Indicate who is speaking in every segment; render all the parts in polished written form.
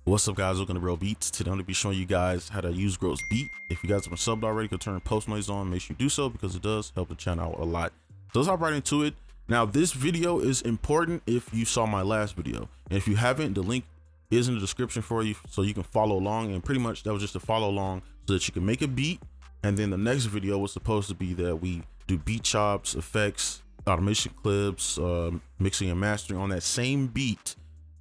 Speaker 1: What's up, guys? Welcome to brobeatz. Today I'm going to be showing you guys how to use gross beat. If you guys have been subbed already, you can turn post noise on. Make sure you do so because it does help the channel out a lot. So let's hop right into it. Now, this video is important if you saw my last video. And if you haven't, the link is in the description for you so you can follow along. And pretty much that was just to follow along so that you can make a beat. And then the next video was supposed to be that we do beat chops, effects, automation clips, mixing and mastering on that same beat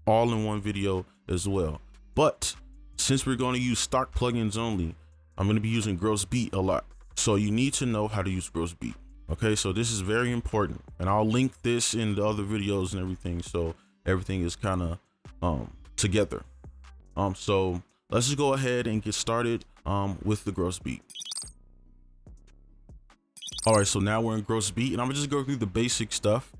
Speaker 1: all in one video as well. But since we're going to use stock plugins only, I'm going to be using gross beat a lot. So you need to know how to use gross beat. Okay, so this is very important, and I'll link this in the other videos and everything, so everything is kind of together. So let's just go ahead and get started with the gross beat. All right, so now we're in gross beat, and I'm gonna just go through the basic stuff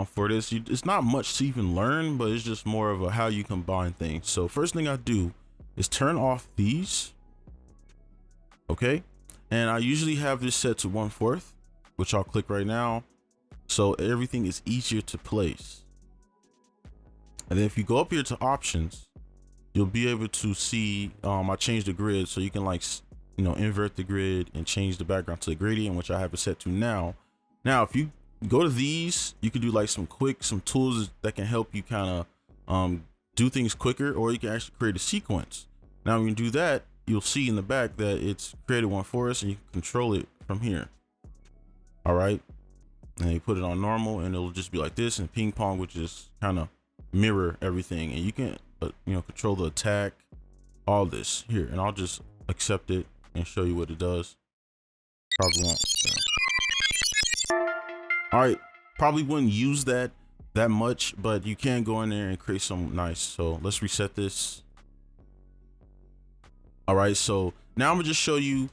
Speaker 1: for this. It's not much to even learn, but it's just more of a how you combine things. So first thing I do is turn off these. Okay, and I usually have this set to 1/4, which I'll click right now, so everything is easier to place. And then if you go up here to options, you'll be able to see I changed the grid, so you can invert the grid and change the background to the gradient, which I have it set to now. Now if you go to these, you can do like some tools that can help you kind of do things quicker, or you can actually create a sequence. Now when you do that, you'll see in the back that it's created one for us, and you can control it from here. All right, and you put it on normal and it'll just be like this, and ping pong, which is kind of mirror everything, and you can control the attack, all this here. And I'll just accept it and show you what it does. Probably won't. All right, probably wouldn't use that much, but you can go in there and create some nice. So let's reset this. All right, so now I'm gonna just show you,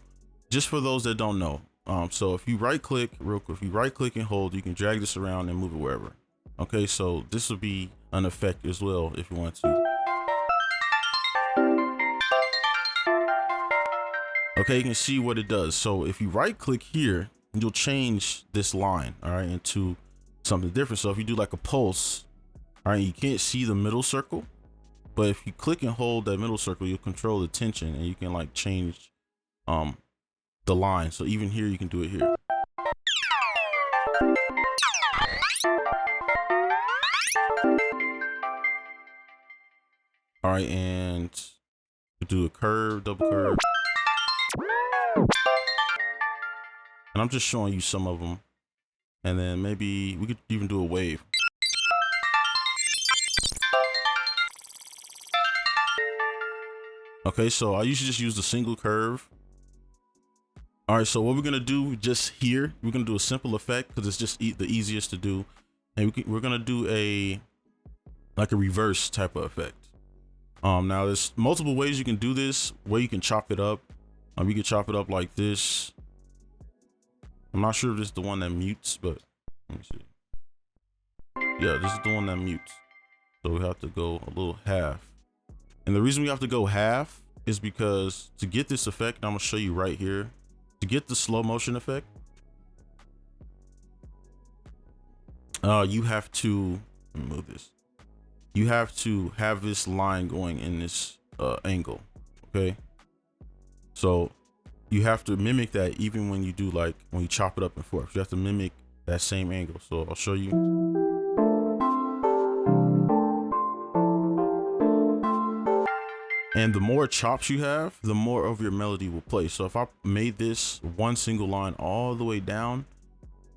Speaker 1: just for those that don't know. So if you right click real quick, if you right click and hold, you can drag this around and move it wherever. Okay, so this will be an effect as well if you want to. Okay, you can see what it does. So if you right click here, you'll change this line, all right, into something different. So if you do like a pulse, all right, you can't see the middle circle, but if you click and hold that middle circle, you'll control the tension, and you can like change the line. So even here, you can do it here. All right, and do a curve, double curve. And I'm just showing you some of them. And then maybe we could even do a wave. Okay, so I usually just use the single curve. All right, so what we're gonna do just here, we're gonna do a simple effect because it's just the easiest to do. And we're gonna do a reverse type of effect. Now there's multiple ways you can do this, where you can chop it up. You can chop it up like this. I'm not sure if this is the one that mutes, but let me see. Yeah, this is the one that mutes. So we have to go a little half. And the reason we have to go half is because to get this effect, I'm gonna show you right here, to get the slow motion effect, you have to, let me move this. You have to have this line going in this angle, okay? So you have to mimic that even when you do when you chop it up and forth, you have to mimic that same angle. So I'll show you. And the more chops you have, the more of your melody will play. So if I made this one single line all the way down,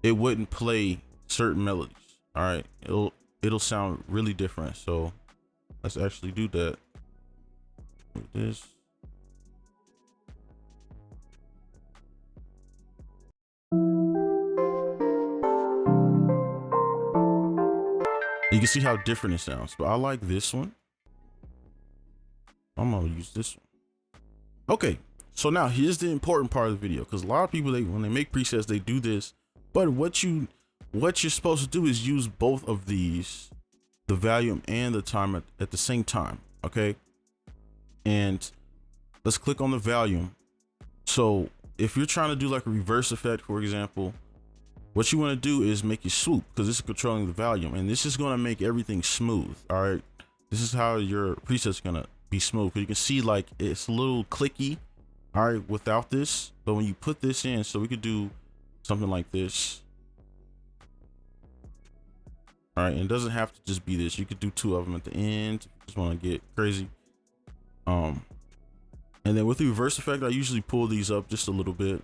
Speaker 1: it wouldn't play certain melodies. All right, it'll sound really different. So let's actually do that with this. You can see how different it sounds, but I like this one. I'm gonna use this one. Okay, so now here's the important part of the video, because a lot of people, when they make presets, they do this, but what you're supposed to do is use both of these, the volume and the time at the same time. Okay, and let's click on the volume. So if you're trying to do like a reverse effect, for example, what you want to do is make it swoop, because this is controlling the volume, and this is going to make everything smooth. All right, this is how your preset's gonna be smooth. You can see like it's a little clicky, all right, without this. But when you put this in, so we could do something like this. All right, and it doesn't have to just be this. You could do two of them at the end. Just want to get crazy. And then with the reverse effect, I usually pull these up just a little bit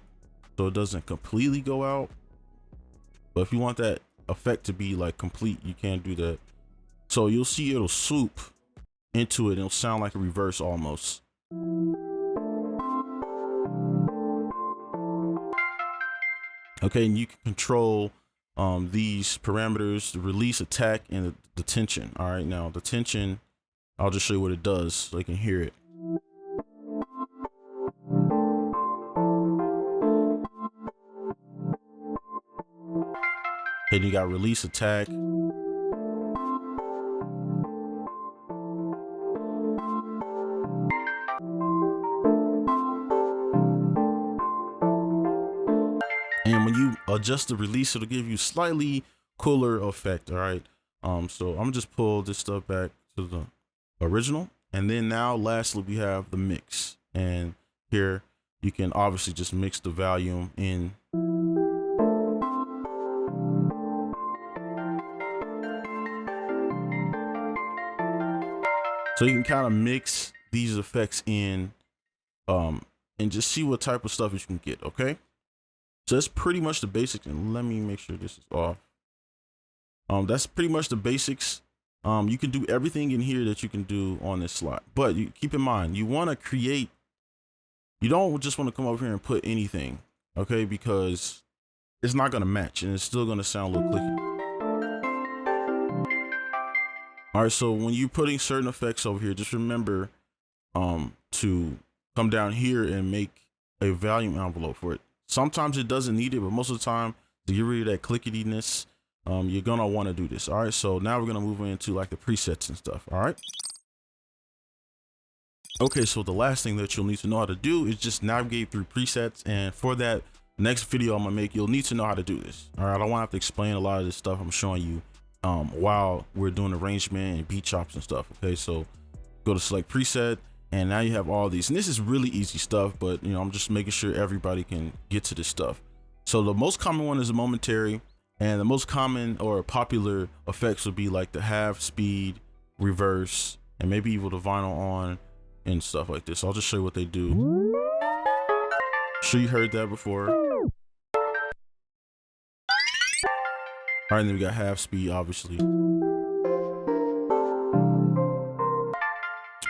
Speaker 1: so it doesn't completely go out. But if you want that effect to be like complete, you can't do that. So you'll see it'll swoop into it and it'll sound like a reverse almost. Okay, and you can control these parameters, the release, attack, and the tension. All right, now the tension, I'll just show you what it does so you can hear it. And you got release, attack. And when you adjust the release, it'll give you slightly cooler effect. All right. So I'm just pull this stuff back to the original. And then now lastly, we have the mix. And here you can obviously just mix the volume in. So you can kind of mix these effects in and just see what type of stuff you can get, okay? So that's pretty much the basics. And let me make sure this is off. That's pretty much the basics. You can do everything in here that you can do on this slot. But you keep in mind, you want to create, you don't just want to come over here and put anything, okay? Because it's not going to match and it's still going to sound a little clicky. All right, so when you're putting certain effects over here, just remember to come down here and make a volume envelope for it. Sometimes it doesn't need it, but most of the time, to get rid of that clickiness, you're gonna want to do this. All right, so now we're gonna move into like the presets and stuff. All right. Okay, so the last thing that you'll need to know how to do is just navigate through presets, and for that next video I'm gonna make, you'll need to know how to do this. All right, I don't want to have to explain a lot of this stuff I'm showing you while we're doing arrangement and beat chops and stuff. Okay, so go to select preset, and now you have all these, and this is really easy stuff, but you know, I'm just making sure everybody can get to this stuff. So the most common one is a momentary, and the most common or popular effects would be like the half, speed, reverse, and maybe even the vinyl on and stuff like this. So I'll just show you what they do. Sure you heard that before. All right, and then we got half speed, obviously.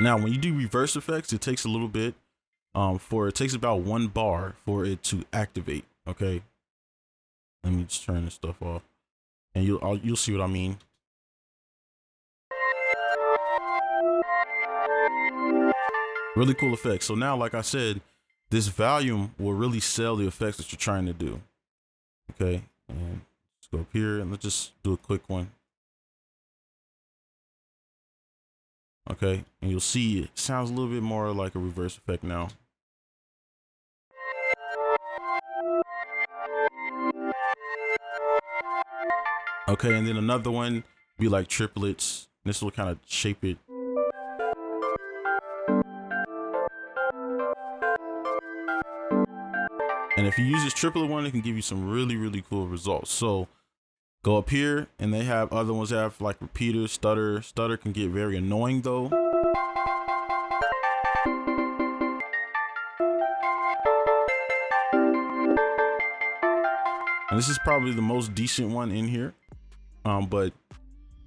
Speaker 1: Now, when you do reverse effects, it takes a little bit. It takes about 1 bar for it to activate. Okay, let me just turn this stuff off, and you'll see what I mean. Really cool effects. So now, like I said, this volume will really sell the effects that you're trying to do. Okay, and let's go up here and let's just do a quick one. Okay, and you'll see it sounds a little bit more like a reverse effect now. Okay, and then another one be like triplets. This will kind of shape it. And if you use this triplet one, it can give you some really, really cool results. So go up here, and they have other ones that have like repeaters, stutter. Stutter can get very annoying though. And this is probably the most decent one in here. But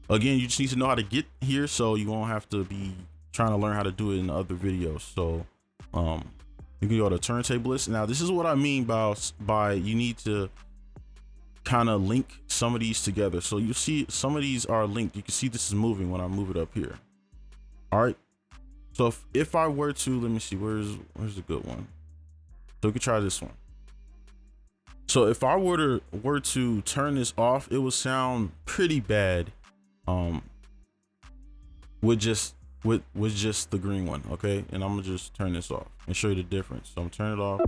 Speaker 1: again, you just need to know how to get here, so you won't have to be trying to learn how to do it in other videos. So you can go to turntable list. Now this is what I mean by you need to kind of link some of these together. So you see some of these are linked. You can see this is moving when I move it up here. All right, so if I were to, let me see, where's a good one. So we could try this one. So if I were to turn this off, it would sound pretty bad with just the green one. Okay, and I'm gonna just turn this off and show you the difference. So I'm gonna turn it off.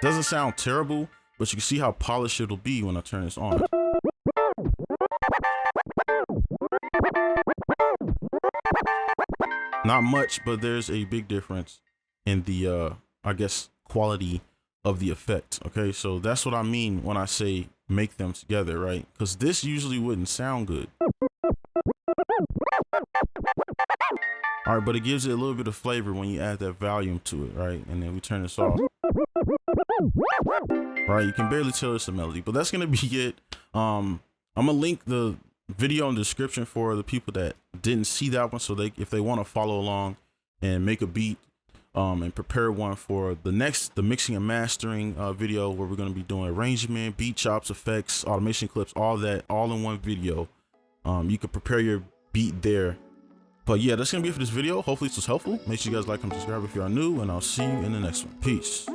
Speaker 1: Doesn't sound terrible, but you can see how polished it'll be when I turn this on. Not much, but there's a big difference in the I guess quality of the effect. Okay, so that's what I mean when I say make them together, right? Because this usually wouldn't sound good. All right, but it gives it a little bit of flavor when you add that volume to it, right? And then we turn this off. Right, you can barely tell it's a melody, but that's gonna be it. I'm gonna link the video in the description for the people that didn't see that one, so if they want to follow along and make a beat and prepare one for the mixing and mastering video, where we're going to be doing arrangement, beat chops, effects, automation clips, all that, all in one video. You can prepare your beat there. But yeah, that's gonna be it for this video. Hopefully this was helpful. Make sure you guys like and subscribe if you are new, and I'll see you in the next one. Peace.